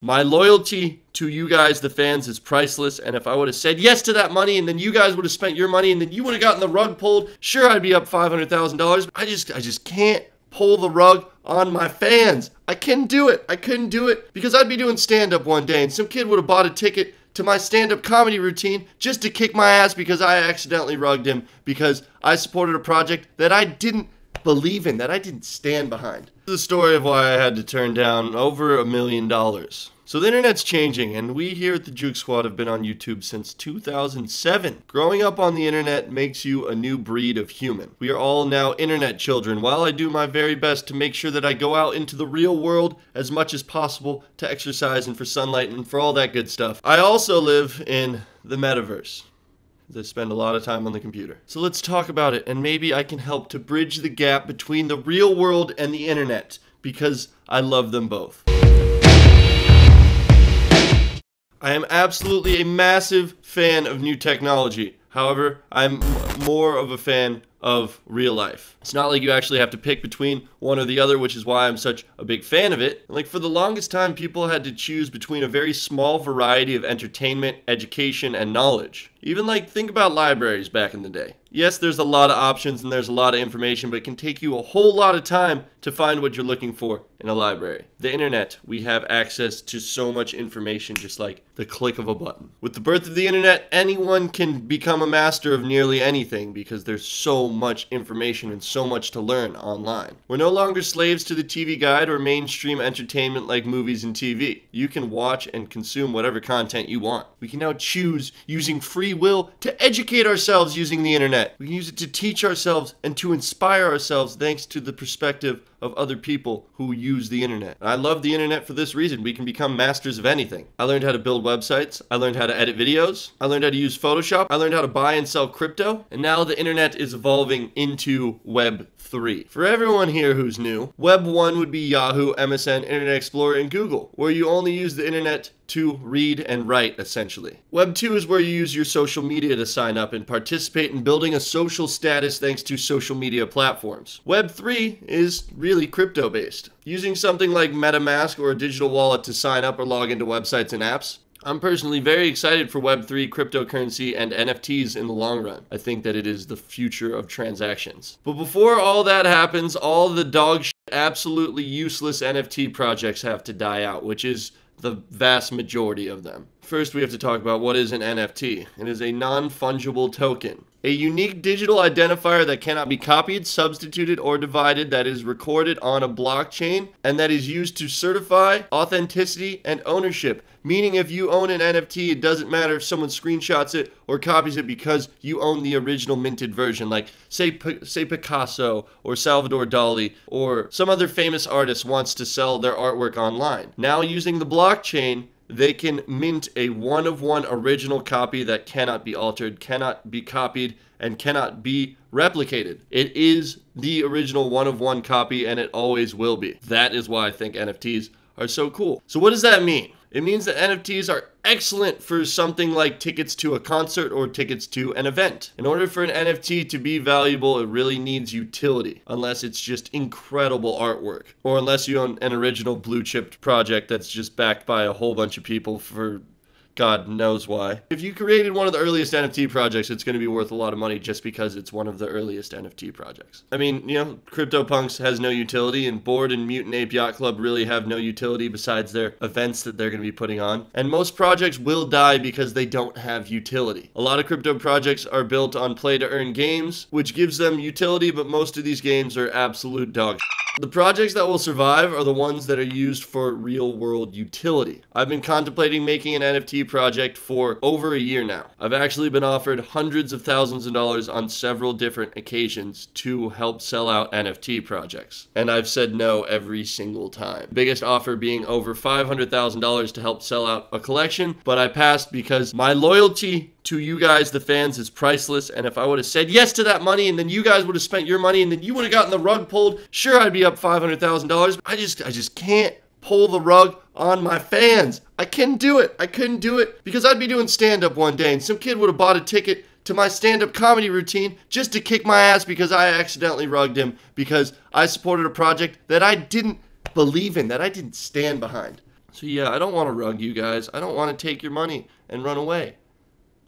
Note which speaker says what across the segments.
Speaker 1: My loyalty to you guys, the fans, is priceless, and if I would have said yes to that money and then you guys would have spent your money and then you would have gotten the rug pulled, sure, I'd be up $500,000. I just can't pull the rug on my fans. I couldn't do it. I couldn't do it because I'd be doing stand-up one day and some kid would have bought a ticket to my stand-up comedy routine just to kick my ass because I accidentally rugged him because I supported a project that I didn't believe in, that I didn't stand behind. This is the story of why I had to turn down over $1 million. So the internet's changing, and we here at the Juke Squad have been on YouTube since 2007. Growing up on the internet makes you a new breed of human. We are all now internet children, while I do my very best to make sure that I go out into the real world as much as possible to exercise and for sunlight and for all that good stuff. I also live in the metaverse. I spend a lot of time on the computer. So let's talk about it, and maybe I can help to bridge the gap between the real world and the internet, because I love them both. I am absolutely a massive fan of new technology. However, I'm more of a fan of real life. It's not like you actually have to pick between one or the other, which is why I'm such a big fan of it. Like, for the longest time, people had to choose between a very small variety of entertainment, education, and knowledge. Even like, think about libraries back in the day. Yes, there's a lot of options and there's a lot of information, but it can take you a whole lot of time to find what you're looking for in a library. The internet, we have access to so much information just like the click of a button. With the birth of the internet, anyone can become a master of nearly anything because there's so much information and so much to learn online. We're no longer slaves to the TV guide or mainstream entertainment like movies and TV. You can watch and consume whatever content you want. We can now choose using free will to educate ourselves using the internet. We can use it to teach ourselves and to inspire ourselves thanks to the perspective of other people who use the internet. I love the internet for this reason. We can become masters of anything. I learned how to build websites. I learned how to edit videos. I learned how to use Photoshop. I learned how to buy and sell crypto. And now the internet is evolving into Web 3. For everyone here who's new, Web 1 would be Yahoo, MSN, Internet Explorer, and Google, where you only use the internet to read and write, essentially. Web 2 is where you use your social media to sign up and participate in building a social status thanks to social media platforms. Web 3 is really crypto-based. Using something like MetaMask or a digital wallet to sign up or log into websites and apps. I'm personally very excited for Web3, cryptocurrency, and NFTs in the long run. I think that it is the future of transactions. But before all that happens, all the dog shit, absolutely useless NFT projects have to die out, which is the vast majority of them. First, we have to talk about what is an NFT. It is a non-fungible token. A unique digital identifier that cannot be copied, substituted, or divided, that is recorded on a blockchain and that is used to certify authenticity and ownership. Meaning if you own an NFT, it doesn't matter if someone screenshots it or copies it because you own the original minted version. Like, say Picasso or Salvador Dali or some other famous artist wants to sell their artwork online. Now, using the blockchain, they can mint a one-of-one original copy that cannot be altered, cannot be copied, and cannot be replicated. It is the original one-of-one copy, and it always will be. That is why I think NFTs are so cool. So what does that mean? It means that NFTs are excellent for something like tickets to a concert or tickets to an event. In order for an NFT to be valuable, it really needs utility, unless it's just incredible artwork, or unless you own an original blue-chipped project that's just backed by a whole bunch of people for God knows why. If you created one of the earliest NFT projects, it's going to be worth a lot of money just because it's one of the earliest NFT projects. I mean, you know, CryptoPunks has no utility, and Bored and Mutant Ape Yacht Club really have no utility besides their events that they're going to be putting on. And most projects will die because they don't have utility. A lot of crypto projects are built on play-to-earn games, which gives them utility, but most of these games are absolute dog shit. The projects that will survive are the ones that are used for real-world utility. I've been contemplating making an NFT project for over a year now. I've actually been offered hundreds of thousands of dollars on several different occasions to help sell out NFT projects. And I've said no every single time. Biggest offer being over $500,000 to help sell out a collection, but I passed because my loyalty to you guys, the fans, is priceless, and if I would have said yes to that money and then you guys would have spent your money and then you would have gotten the rug pulled, sure, I'd be up $500,000. I just can't pull the rug on my fans. I couldn't do it. I couldn't do it because I'd be doing stand-up one day and some kid would have bought a ticket to my stand-up comedy routine just to kick my ass because I accidentally rugged him because I supported a project that I didn't believe in, that I didn't stand behind. So yeah, I don't want to rug you guys. I don't want to take your money and run away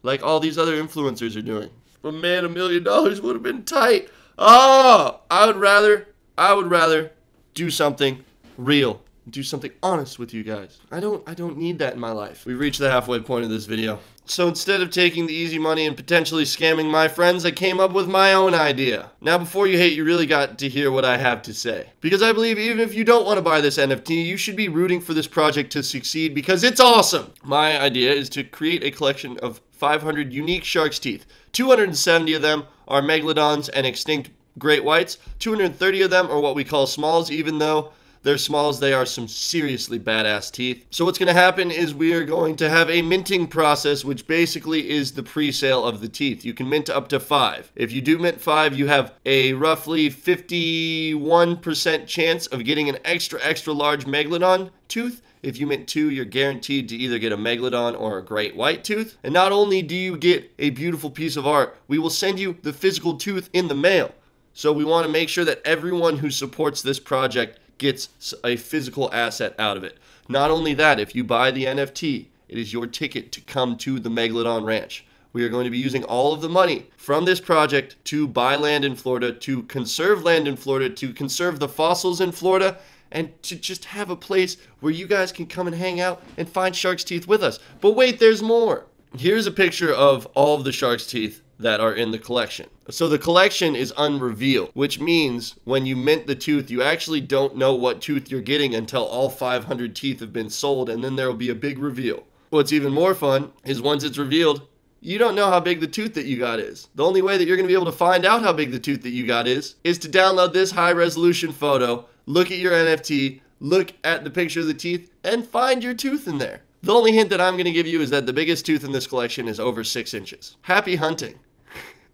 Speaker 1: like all these other influencers are doing. But man, $1 million would have been tight. Oh, I would rather do something real. Do something honest with you guys. I don't need that in my life. We've reached the halfway point of this video. So instead of taking the easy money and potentially scamming my friends, I came up with my own idea. Now before you hate, you really got to hear what I have to say. Because I believe even if you don't want to buy this NFT, you should be rooting for this project to succeed because it's awesome. My idea is to create a collection of 500 unique shark's teeth. 270 of them are megalodons and extinct great whites. 230 of them are what we call smalls, even though they're smalls, they are some seriously badass teeth. So what's going to happen is we are going to have a minting process, which basically is the pre-sale of the teeth. You can mint up to 5. If you do mint 5, you have a roughly 51% chance of getting an extra large megalodon tooth. If you mint 2, you're guaranteed to either get a megalodon or a great white tooth. And not only do you get a beautiful piece of art, we will send you the physical tooth in the mail. So we want to make sure that everyone who supports this project gets a physical asset out of it. Not only that, if you buy the NFT, it is your ticket to come to the Megalodon Ranch. We are going to be using all of the money from this project to buy land in Florida, to conserve land in Florida, to conserve the fossils in Florida, and to just have a place where you guys can come and hang out and find shark's teeth with us. But wait, there's more. Here's a picture of all of the shark's teeth that are in the collection. So the collection is unrevealed, which means when you mint the tooth, you actually don't know what tooth you're getting until all 500 teeth have been sold, and then there will be a big reveal. What's even more fun is once it's revealed, you don't know how big the tooth that you got is. The only way that you're going to be able to find out how big the tooth that you got is to download this high-resolution photo, look at your NFT, look at the picture of the teeth, and find your tooth in there. The only hint that I'm going to give you is that the biggest tooth in this collection is over 6 inches. Happy hunting.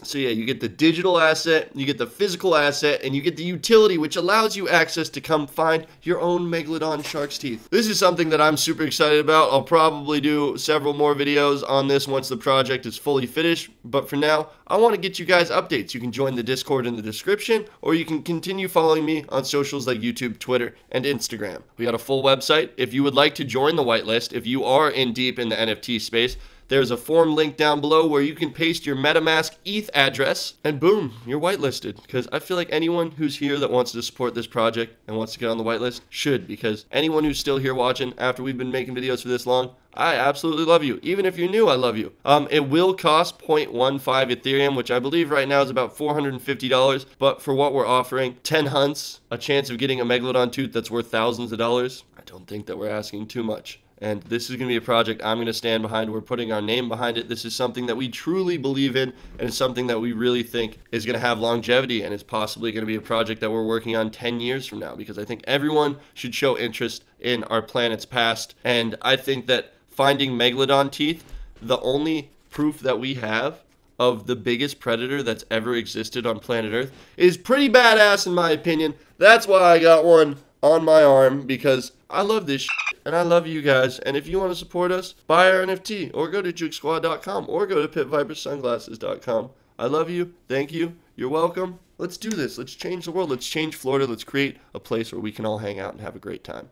Speaker 1: So yeah, you get the digital asset, you get the physical asset, and you get the utility, which allows you access to come find your own Megalodon shark's teeth. This is something that I'm super excited about. I'll probably do several more videos on this once the project is fully finished, but for now, I want to get you guys updates. You can join the Discord in the description, or you can continue following me on socials like YouTube, Twitter, and Instagram. We got a full website. If you would like to join the whitelist, if you are in deep in the NFT space, there's a form link down below where you can paste your MetaMask ETH address, and boom, you're whitelisted. Because I feel like anyone who's here that wants to support this project and wants to get on the whitelist should, because anyone who's still here watching after we've been making videos for this long, I absolutely love you. Even if you're new, I love you. It will cost 0.15 Ethereum, which I believe right now is about $450, but for what we're offering, 10 hunts, a chance of getting a Megalodon tooth that's worth thousands of dollars, I don't think that we're asking too much. And this is going to be a project I'm going to stand behind. We're putting our name behind it. This is something that we truly believe in, and it's something that we really think is going to have longevity, and is possibly going to be a project that we're working on 10 years from now, because I think everyone should show interest in our planet's past. And I think that finding Megalodon teeth, the only proof that we have of the biggest predator that's ever existed on planet Earth, is pretty badass in my opinion. That's why I got one on my arm, because I love this shit, and I love you guys. And if you want to support us, buy our NFT, or go to JoogSquad.com, or go to PitVipersSunglasses.com. I love you. Thank you. You're welcome. Let's do this. Let's change the world. Let's change Florida. Let's create a place where we can all hang out and have a great time.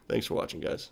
Speaker 1: Thanks for watching, guys.